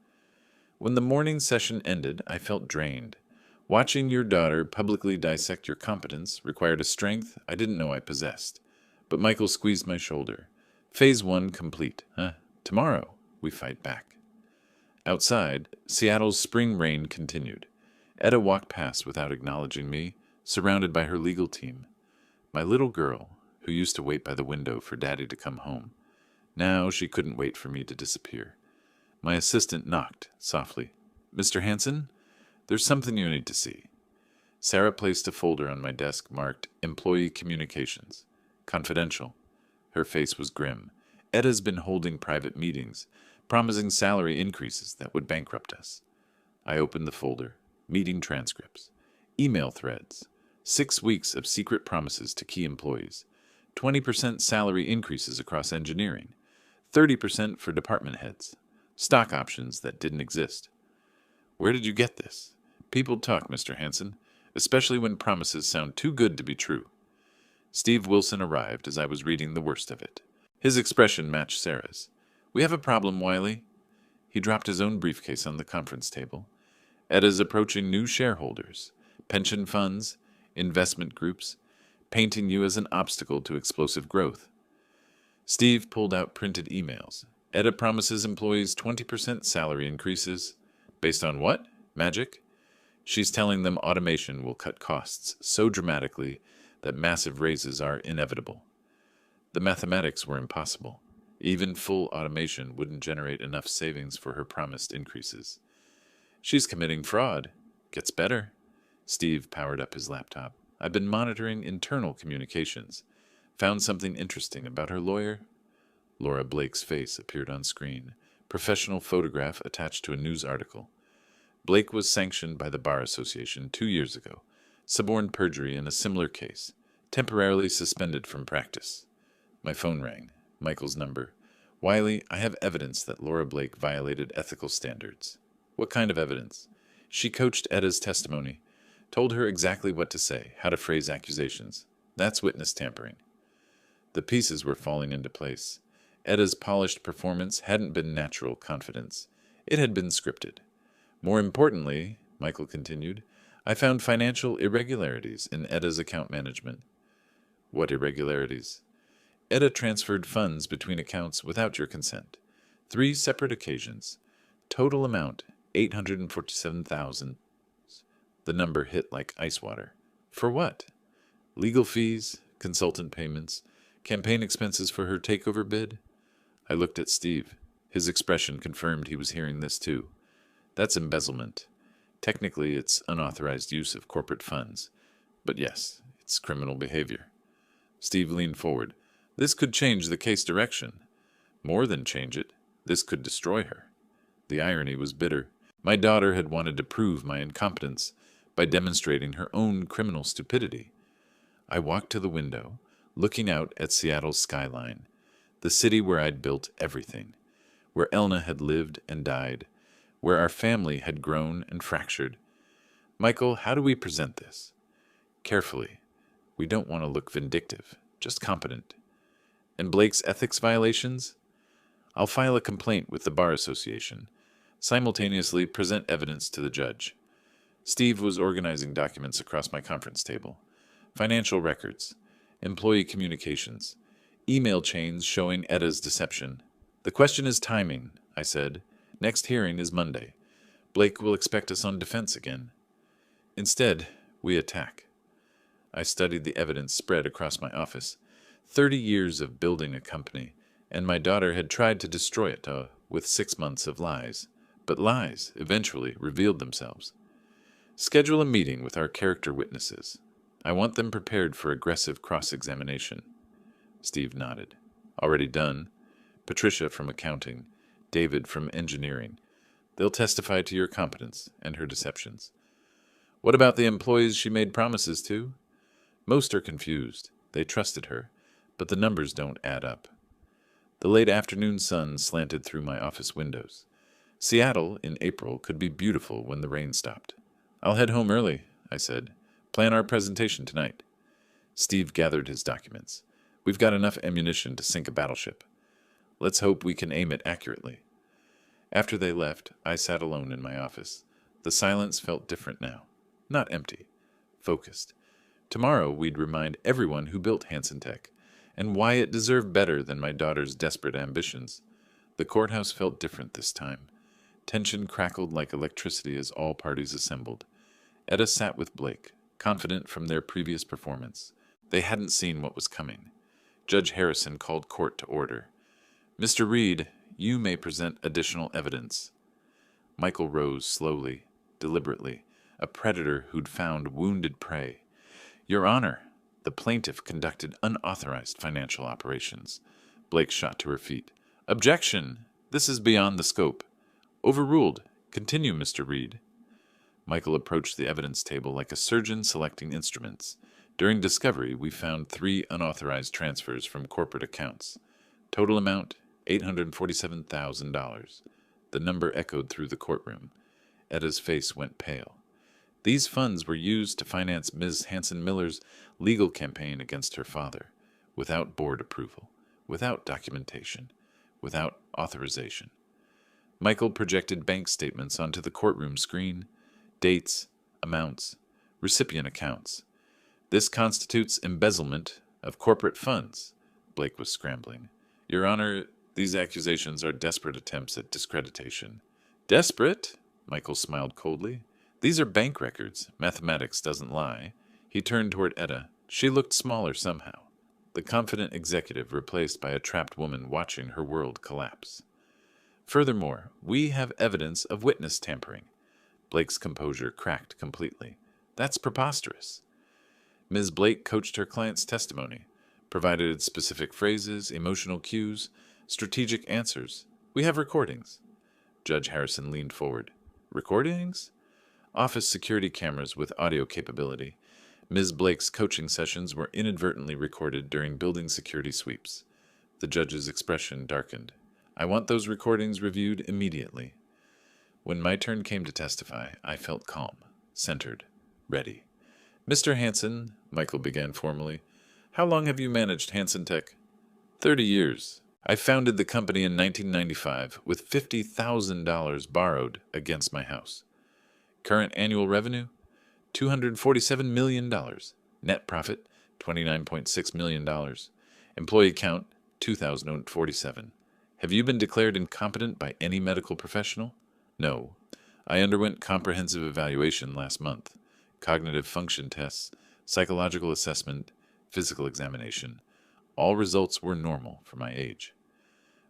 When the morning session ended, I felt drained. Watching your daughter publicly dissect your competence required a strength I didn't know I possessed. But Michael squeezed my shoulder. Phase 1 complete. Tomorrow, we fight back. Outside, Seattle's spring rain continued. Etta walked past without acknowledging me, surrounded by her legal team. My little girl, who used to wait by the window for Daddy to come home. Now she couldn't wait for me to disappear. My assistant knocked, softly. Mr. Hanson, there's something you need to see. Sarah placed a folder on my desk marked Employee Communications. Confidential. Her face was grim. Etta's been holding private meetings, promising salary increases that would bankrupt us. I opened the folder. Meeting transcripts. Email threads. 6 weeks of secret promises to key employees. 20% salary increases across engineering. 30% for department heads. Stock options that didn't exist. Where did you get this? People talk, Mr. Hanson, especially when promises sound too good to be true. Steve Wilson arrived as I was reading the worst of it. His expression matched Sarah's. We have a problem, Wiley. He dropped his own briefcase on the conference table. Etta's approaching new shareholders, pension funds, investment groups, painting you as an obstacle to explosive growth. Steve pulled out printed emails. Etta promises employees 20% salary increases. Based on what? Magic? She's telling them automation will cut costs so dramatically that massive raises are inevitable. The mathematics were impossible. Even full automation wouldn't generate enough savings for her promised increases. She's committing fraud. Gets better. Steve powered up his laptop. I've been monitoring internal communications. Found something interesting about her lawyer. Laura Blake's face appeared on screen. Professional photograph attached to a news article. Blake was sanctioned by the Bar Association 2 years ago. Suborned perjury in a similar case. Temporarily suspended from practice. My phone rang. Michael's number. Wiley, I have evidence that Laura Blake violated ethical standards. What kind of evidence? She coached Etta's testimony. Told her exactly what to say, how to phrase accusations. That's witness tampering. The pieces were falling into place. Etta's polished performance hadn't been natural confidence. It had been scripted. More importantly, Michael continued, I found financial irregularities in Etta's account management. What irregularities? Etta transferred funds between accounts without your consent. 3 separate occasions. Total amount, $847,000. The number hit like ice water. For what? Legal fees, consultant payments, campaign expenses for her takeover bid? I looked at Steve. His expression confirmed he was hearing this too. That's embezzlement. Technically, it's unauthorized use of corporate funds. But yes, it's criminal behavior. Steve leaned forward. This could change the case direction. More than change it, this could destroy her. The irony was bitter. My daughter had wanted to prove my incompetence by demonstrating her own criminal stupidity. I walked to the window, looking out at Seattle's skyline, the city where I'd built everything, where Elna had lived and died, where our family had grown and fractured. Michael, how do we present this? Carefully. We don't want to look vindictive, just competent. And Blake's ethics violations? I'll file a complaint with the Bar Association, simultaneously present evidence to the judge. Steve was organizing documents across my conference table. Financial records, employee communications, email chains showing Etta's deception. The question is timing, I said. Next hearing is Monday. Blake will expect us on defense again. Instead, we attack. I studied the evidence spread across my office. 30 years of building a company, and my daughter had tried to destroy it with 6 months of lies. But lies eventually revealed themselves. Schedule a meeting with our character witnesses. I want them prepared for aggressive cross-examination. Steve nodded. Already done. Patricia from accounting, David from engineering. They'll testify to your competence and her deceptions. What about the employees she made promises to? Most are confused. They trusted her, but the numbers don't add up. The late afternoon sun slanted through my office windows. Seattle, in April, could be beautiful when the rain stopped. I'll head home early, I said. Plan our presentation tonight. Steve gathered his documents. We've got enough ammunition to sink a battleship. Let's hope we can aim it accurately. After they left, I sat alone in my office. The silence felt different now. Not empty. Focused. Tomorrow we'd remind everyone who built Hansen Tech, and why it deserved better than my daughter's desperate ambitions. The courthouse felt different this time. Tension crackled like electricity as all parties assembled. Etta sat with Blake, confident from their previous performance. They hadn't seen what was coming. Judge Harrison called court to order. Mr. Reed, you may present additional evidence. Michael rose slowly, deliberately, a predator who'd found wounded prey. Your Honor, the plaintiff conducted unauthorized financial operations. Blake shot to her feet. Objection! This is beyond the scope. Overruled. Continue, Mr. Reed. Michael approached the evidence table like a surgeon selecting instruments. During discovery, we found 3 unauthorized transfers from corporate accounts. Total amount, $847,000. The number echoed through the courtroom. Etta's face went pale. These funds were used to finance Ms. Hansen-Miller's legal campaign against her father, without board approval, without documentation, without authorization. Michael projected bank statements onto the courtroom screen, dates, amounts, recipient accounts. This constitutes embezzlement of corporate funds. Blake was scrambling. Your Honor, these accusations are desperate attempts at discreditation. Desperate? Michael smiled coldly. These are bank records. Mathematics doesn't lie. He turned toward Etta. She looked smaller somehow. The confident executive replaced by a trapped woman watching her world collapse. Furthermore, we have evidence of witness tampering. Blake's composure cracked completely. That's preposterous. Ms. Blake coached her client's testimony, provided specific phrases, emotional cues, strategic answers. We have recordings. Judge Harrison leaned forward. Recordings? Office security cameras with audio capability. Ms. Blake's coaching sessions were inadvertently recorded during building security sweeps. The judge's expression darkened. I want those recordings reviewed immediately. When my turn came to testify, I felt calm, centered, ready. Mr. Hansen, Michael began formally, how long have you managed Hansen Tech? 30 years. I founded the company in 1995 with $50,000 borrowed against my house. Current annual revenue, $247 million. Net profit, $29.6 million. Employee count, 2,047. Have you been declared incompetent by any medical professional? No. I underwent comprehensive evaluation last month. Cognitive function tests, psychological assessment, physical examination. All results were normal for my age.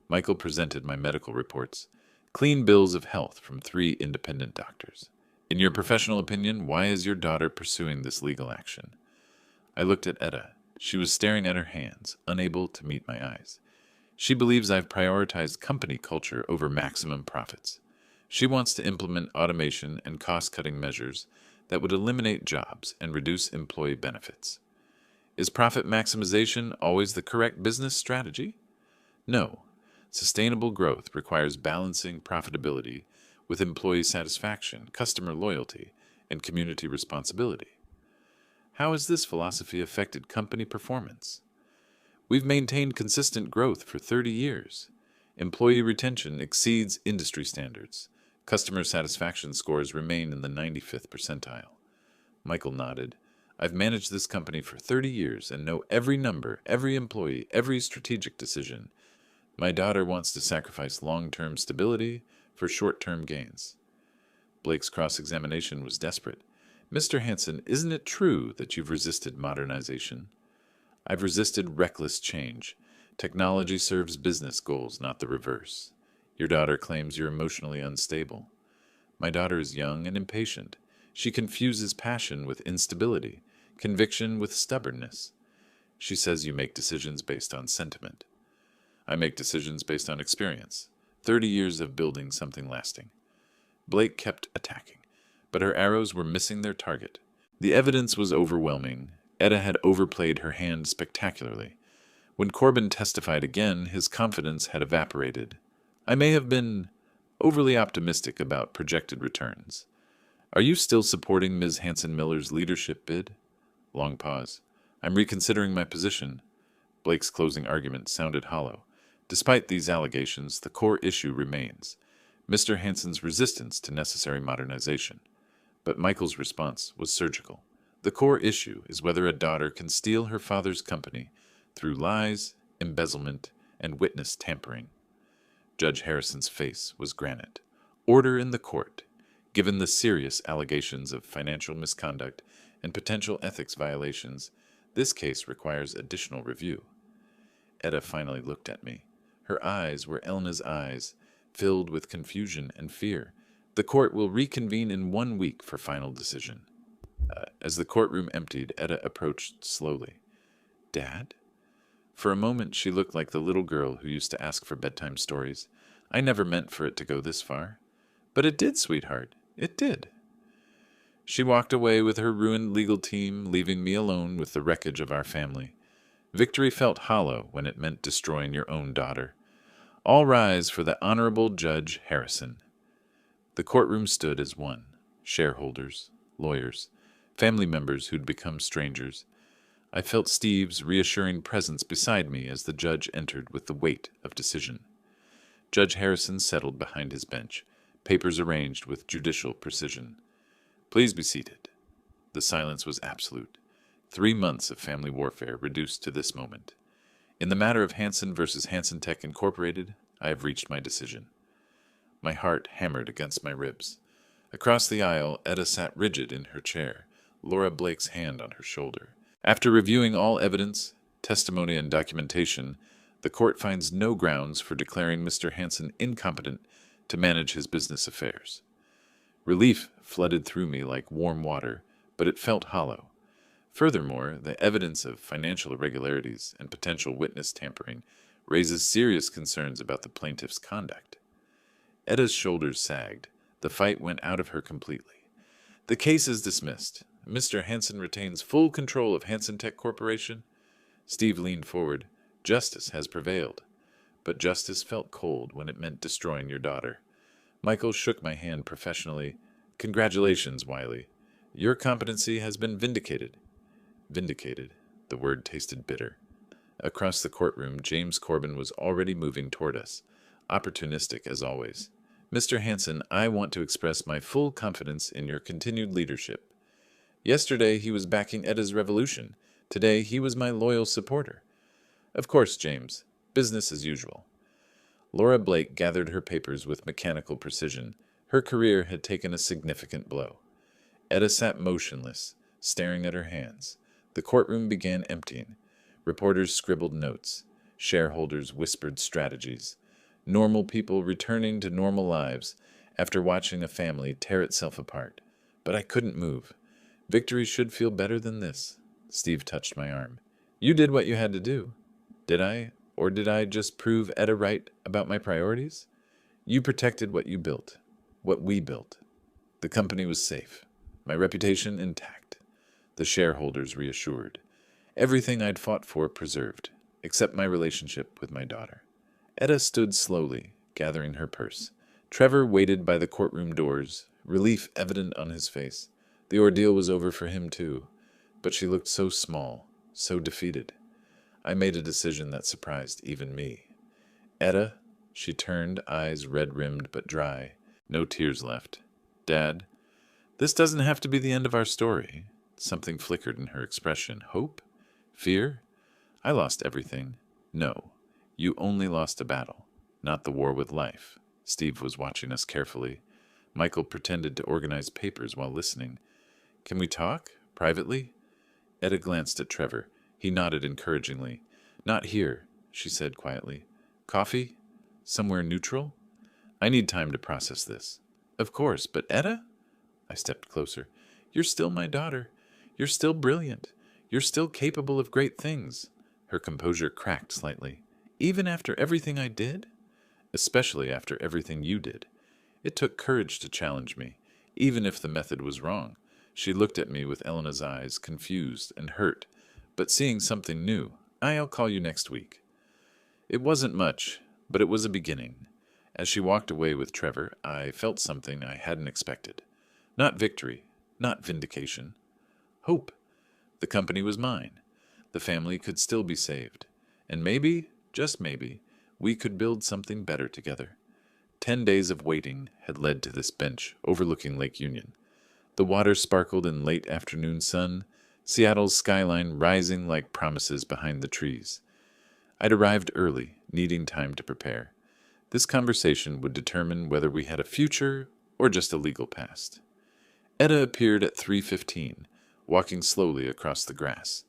Michael presented my medical reports, clean bills of health from 3 independent doctors. In your professional opinion, why is your daughter pursuing this legal action? I looked at Etta. She was staring at her hands, unable to meet my eyes. She believes I've prioritized company culture over maximum profits. She wants to implement automation and cost-cutting measures that would eliminate jobs and reduce employee benefits. Is profit maximization always the correct business strategy? No. Sustainable growth requires balancing profitability with employee satisfaction, customer loyalty, and community responsibility. How has this philosophy affected company performance? We've maintained consistent growth for 30 years. Employee retention exceeds industry standards. Customer satisfaction scores remain in the 95th percentile. Michael nodded. I've managed this company for 30 years and know every number, every employee, every strategic decision. My daughter wants to sacrifice long-term stability for short-term gains. Blake's cross-examination was desperate. Mr. Hansen, isn't it true that you've resisted modernization? I've resisted reckless change. Technology serves business goals, not the reverse. Your daughter claims you're emotionally unstable. My daughter is young and impatient. She confuses passion with instability, conviction with stubbornness. She says you make decisions based on sentiment. I make decisions based on experience, 30 years of building something lasting. Blake kept attacking, but her arrows were missing their target. The evidence was overwhelming. Etta had overplayed her hand spectacularly. When Corbin testified again, his confidence had evaporated. I may have been overly optimistic about projected returns. Are you still supporting Ms. Hansen-Miller's leadership bid? Long pause. I'm reconsidering my position. Blake's closing argument sounded hollow. Despite these allegations, the core issue remains. Mr. Hansen's resistance to necessary modernization. But Michael's response was surgical. The core issue is whether a daughter can steal her father's company through lies, embezzlement, and witness tampering. Judge Harrison's face was granite. Order in the court. Given the serious allegations of financial misconduct and potential ethics violations, this case requires additional review. Etta finally looked at me. Her eyes were Elna's eyes, filled with confusion and fear. The court will reconvene in 1 week for final decision. As the courtroom emptied, Etta approached slowly. Dad? For a moment she looked like the little girl who used to ask for bedtime stories. I never meant for it to go this far. But it did, sweetheart. It did. She walked away with her ruined legal team, leaving me alone with the wreckage of our family. Victory felt hollow when it meant destroying your own daughter. All rise for the Honorable Judge Harrison. The courtroom stood as one. Shareholders, lawyers, family members who'd become strangers. I felt Steve's reassuring presence beside me as the judge entered with the weight of decision. Judge Harrison settled behind his bench, papers arranged with judicial precision. Please be seated. The silence was absolute. 3 months of family warfare reduced to this moment. In the matter of Hansen versus Hansen Tech Incorporated, I have reached my decision. My heart hammered against my ribs. Across the aisle, Etta sat rigid in her chair, Laura Blake's hand on her shoulder. After reviewing all evidence, testimony, and documentation, the court finds no grounds for declaring Mr. Hansen incompetent to manage his business affairs. Relief flooded through me like warm water, but it felt hollow. Furthermore, the evidence of financial irregularities and potential witness tampering raises serious concerns about the plaintiff's conduct. Etta's shoulders sagged. The fight went out of her completely. The case is dismissed. Mr. Hansen retains full control of Hansen Tech Corporation. Steve leaned forward. Justice has prevailed. But justice felt cold when it meant destroying your daughter. Michael shook my hand professionally. Congratulations, Wiley. Your competency has been vindicated. Vindicated. The word tasted bitter. Across the courtroom, James Corbin was already moving toward us, opportunistic as always. Mr. Hanson, I want to express my full confidence in your continued leadership. Yesterday he was backing Eda's revolution. Today he was my loyal supporter. Of course, James. Business as usual. Laura Blake gathered her papers with mechanical precision. Her career had taken a significant blow. Eda sat motionless, staring at her hands. The courtroom began emptying. Reporters scribbled notes. Shareholders whispered strategies. Normal people returning to normal lives after watching a family tear itself apart. But I couldn't move. Victory should feel better than this. Steve touched my arm. You did what you had to do. Did I? Or did I just prove Eda right about my priorities? You protected what you built. What we built. The company was safe. My reputation intact. The shareholders reassured. Everything I'd fought for preserved, except my relationship with my daughter. Eda stood slowly, gathering her purse. Trevor waited by the courtroom doors, relief evident on his face. The ordeal was over for him too, but she looked so small, so defeated. I made a decision that surprised even me. Eda, she turned, eyes red-rimmed but dry, no tears left. Dad, this doesn't have to be the end of our story. Something flickered in her expression. Hope? Fear? I lost everything. No, you only lost a battle, not the war with life. Steve was watching us carefully. Michael pretended to organize papers while listening. Can we talk? Privately? Eda glanced at Trevor. He nodded encouragingly. Not here, she said quietly. Coffee? Somewhere neutral? I need time to process this. Of course, but Eda? I stepped closer. You're still my daughter. You're still brilliant. You're still capable of great things. Her composure cracked slightly. Even after everything I did? Especially after everything you did. It took courage to challenge me, even if the method was wrong. She looked at me with Elena's eyes, confused and hurt, but seeing something new. I'll call you next week. It wasn't much, but it was a beginning. As she walked away with Trevor, I felt something I hadn't expected. Not victory, not vindication. Hope. The company was mine. The family could still be saved. And maybe, just maybe, we could build something better together. 10 days of waiting had led to this bench overlooking Lake Union. The water sparkled in late afternoon sun, Seattle's skyline rising like promises behind the trees. I'd arrived early, needing time to prepare. This conversation would determine whether we had a future or just a legal past. Eda appeared at 3:15, walking slowly across the grass.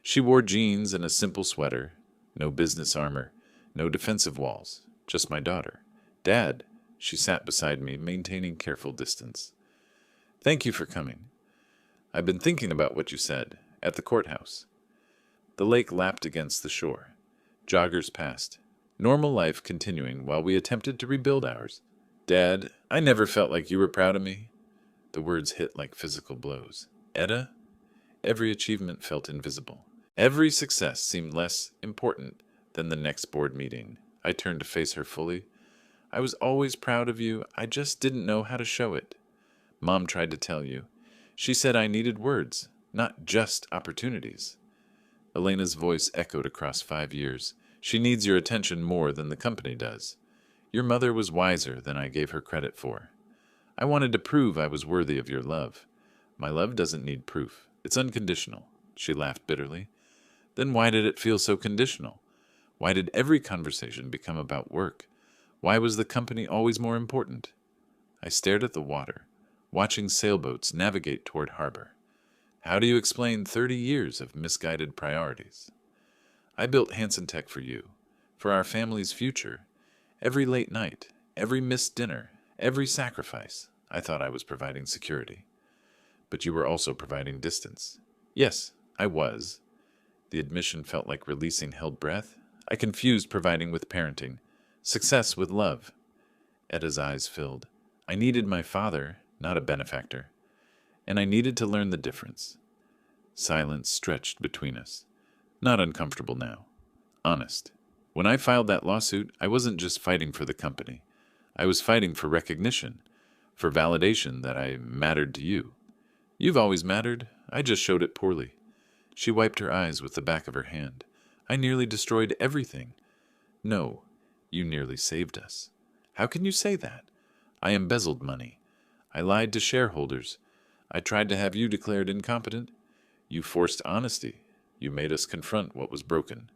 She wore jeans and a simple sweater, no business armor, no defensive walls, just my daughter. Dad, she sat beside me, maintaining careful distance. Thank you for coming. I've been thinking about what you said, at the courthouse. The lake lapped against the shore. Joggers passed. Normal life continuing while we attempted to rebuild ours. Dad, I never felt like you were proud of me. The words hit like physical blows. Eda? Every achievement felt invisible. Every success seemed less important than the next board meeting. I turned to face her fully. I was always proud of you. I just didn't know how to show it. Mom tried to tell you. She said I needed words, not just opportunities. Elena's voice echoed across 5 years. She needs your attention more than the company does. Your mother was wiser than I gave her credit for. I wanted to prove I was worthy of your love. My love doesn't need proof. It's unconditional. She laughed bitterly. Then why did it feel so conditional? Why did every conversation become about work? Why was the company always more important? I stared at the water, watching sailboats navigate toward harbor. How do you explain 30 years of misguided priorities? I built Hanson Tech for you, for our family's future. Every late night, every missed dinner, every sacrifice, I thought I was providing security. But you were also providing distance. Yes, I was. The admission felt like releasing held breath. I confused providing with parenting, success with love. Eda's eyes filled. I needed my father, not a benefactor. And I needed to learn the difference. Silence stretched between us. Not uncomfortable now. Honest. When I filed that lawsuit, I wasn't just fighting for the company. I was fighting for recognition, for validation that I mattered to you. You've always mattered. I just showed it poorly. She wiped her eyes with the back of her hand. I nearly destroyed everything. No, you nearly saved us. How can you say that? I embezzled money. I lied to shareholders. I tried to have you declared incompetent. You forced honesty. You made us confront what was broken.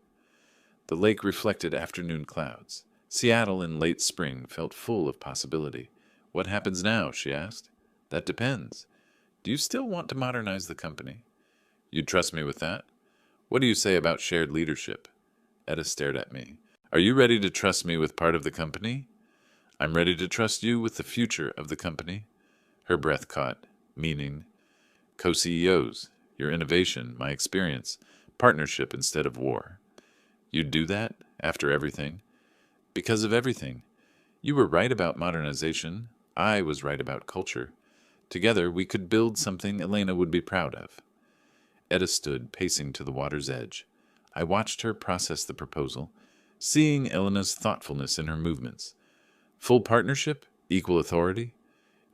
The lake reflected afternoon clouds. Seattle in late spring felt full of possibility. What happens now? She asked. That depends. Do you still want to modernize the company? You'd trust me with that? What do you say about shared leadership? Etta stared at me. Are you ready to trust me with part of the company? I'm ready to trust you with the future of the company. Her breath caught, meaning, co-CEOs, your innovation, my experience, partnership instead of war. You'd do that after everything? Because of everything. You were right about modernization. I was right about culture. Together we could build something Elena would be proud of. Etta stood, pacing to the water's edge. I watched her process the proposal, seeing Elena's thoughtfulness in her movements. Full partnership? Equal authority?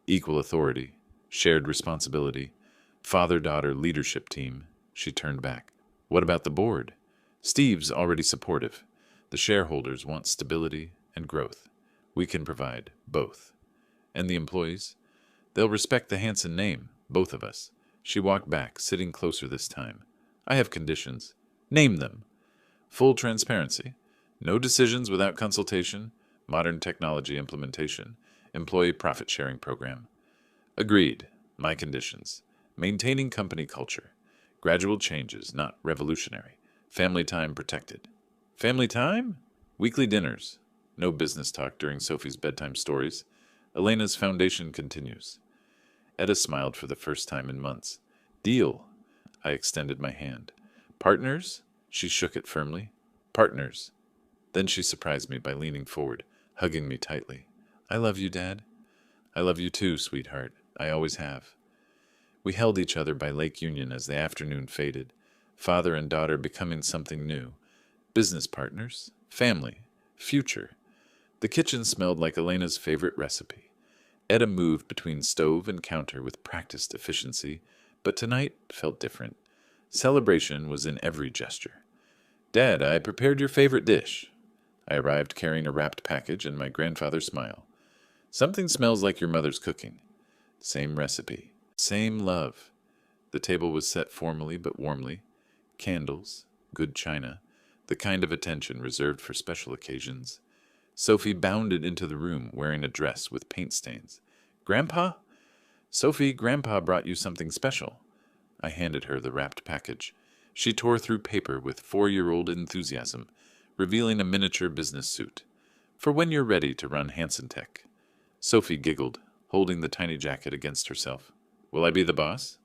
Equal authority. Shared responsibility. Father-daughter leadership team. She turned back. What about the board? Steve's already supportive. The shareholders want stability and growth. We can provide both. And the employees? They'll respect the Hanson name, both of us. She walked back, sitting closer this time. I have conditions. Name them. Full transparency. No decisions without consultation. Modern technology implementation. Employee profit-sharing program. Agreed. My conditions. Maintaining company culture. Gradual changes, not revolutionary. Family time protected. Family time? Weekly dinners. No business talk during Sophie's bedtime stories. Elena's foundation continues. Etta smiled for the first time in months. Deal. I extended my hand. Partners? She shook it firmly. Partners. Then she surprised me by leaning forward, hugging me tightly. I love you, Dad. I love you too, sweetheart. I always have. We held each other by Lake Union as the afternoon faded, father and daughter becoming something new. Business partners, family, future. The kitchen smelled like Elena's favorite recipe. Etta moved between stove and counter with practiced efficiency, but tonight felt different. Celebration was in every gesture. Dad, I prepared your favorite dish. I arrived carrying a wrapped package and my grandfather's smile. Something smells like your mother's cooking. Same recipe. Same love. The table was set formally but warmly. Candles, good china, the kind of attention reserved for special occasions. Sophie bounded into the room wearing a dress with paint stains. Grandpa? Sophie, Grandpa brought you something special. I handed her the wrapped package. She tore through paper with 4-year-old enthusiasm, revealing a miniature business suit. For when you're ready to run Hanson Tech. Sophie giggled, holding the tiny jacket against herself. Will I be the boss?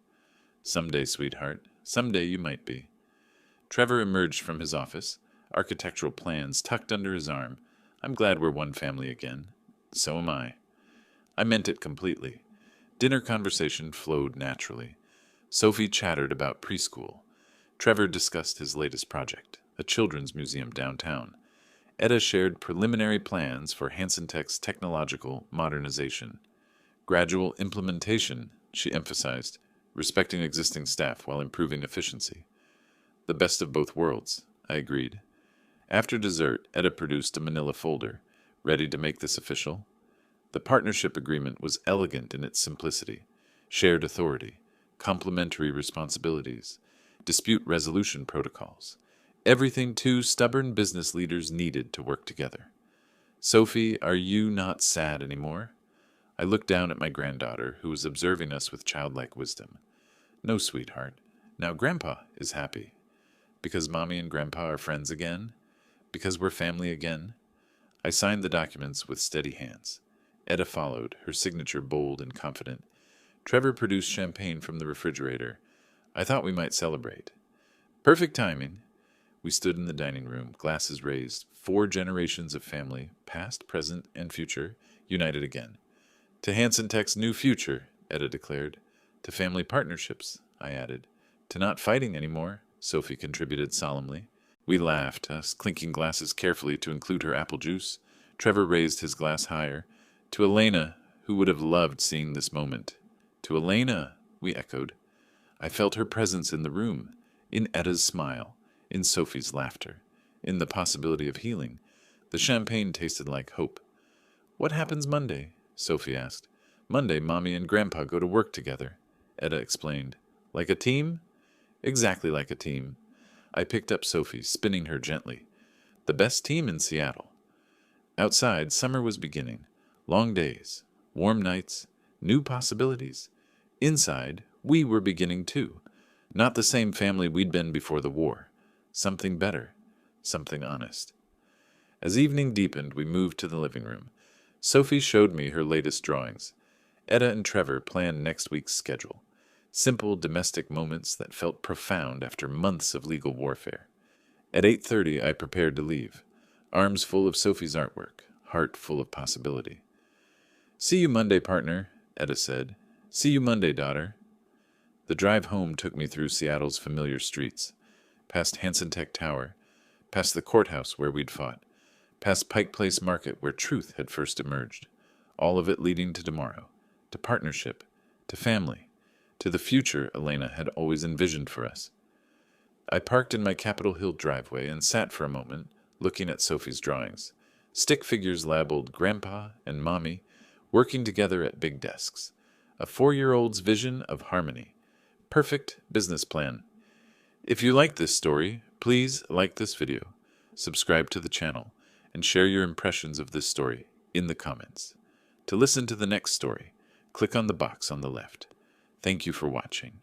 Someday, sweetheart. Someday you might be. Trevor emerged from his office, architectural plans tucked under his arm. I'm glad we're one family again. So am I. I meant it completely. Dinner conversation flowed naturally. Sophie chattered about preschool. Trevor discussed his latest project, a children's museum downtown. Etta shared preliminary plans for Hanson Tech's technological modernization. Gradual implementation, she emphasized, respecting existing staff while improving efficiency. The best of both worlds, I agreed. After dessert, Etta produced a manila folder. Ready to make this official? The partnership agreement was elegant in its simplicity. Shared authority, complementary responsibilities, dispute resolution protocols. Everything two stubborn business leaders needed to work together. Sophie, are you not sad anymore? I looked down at my granddaughter, who was observing us with childlike wisdom. No, sweetheart. Now Grandpa is happy. Because Mommy and Grandpa are friends again? Because we're family again? I signed the documents with steady hands. Etta followed, her signature bold and confident. Trevor produced champagne from the refrigerator. I thought we might celebrate. Perfect timing. We stood in the dining room, glasses raised, 4 generations of family, past, present, and future, united again. To Hanson Tech's new future, Etta declared. To family partnerships, I added. To not fighting anymore, Sophie contributed solemnly. We laughed, us clinking glasses carefully to include her apple juice. Trevor raised his glass higher. To Elena, who would have loved seeing this moment. To Elena, we echoed. I felt her presence in the room, in Etta's smile, in Sophie's laughter. in the possibility of healing. The champagne tasted like hope. "What happens Monday?" Sophie asked. "Monday, Mommy and Grandpa go to work together," Etta explained. "Like a team?" "Exactly like a team." I picked up Sophie, spinning her gently. "The best team in Seattle." Outside, summer was beginning. Long days, warm nights, new possibilities. Inside, we were beginning too. Not the same family we'd been before the war. Something better. Something honest. As evening deepened, we moved to the living room. Sophie showed me her latest drawings. Etta and Trevor planned next week's schedule. Simple domestic moments that felt profound after months of legal warfare. At 8:30, I prepared to leave, arms full of Sophie's artwork, heart full of possibility. "See you Monday, partner," Etta said. "See you Monday, daughter." The drive home took me through Seattle's familiar streets, past Hansen Tech Tower, past the courthouse where we'd fought, past Pike Place Market where truth had first emerged, all of it leading to tomorrow, to partnership, to family, to the future Elena had always envisioned for us. I parked in my Capitol Hill driveway and sat for a moment, looking at Sophie's drawings. Stick figures labeled Grandpa and Mommy, working together at big desks. A 4-year-old's vision of harmony. Perfect business plan. If you like this story, please like this video, subscribe to the channel, and share your impressions of this story in the comments. To listen to the next story, click on the box on the left. Thank you for watching.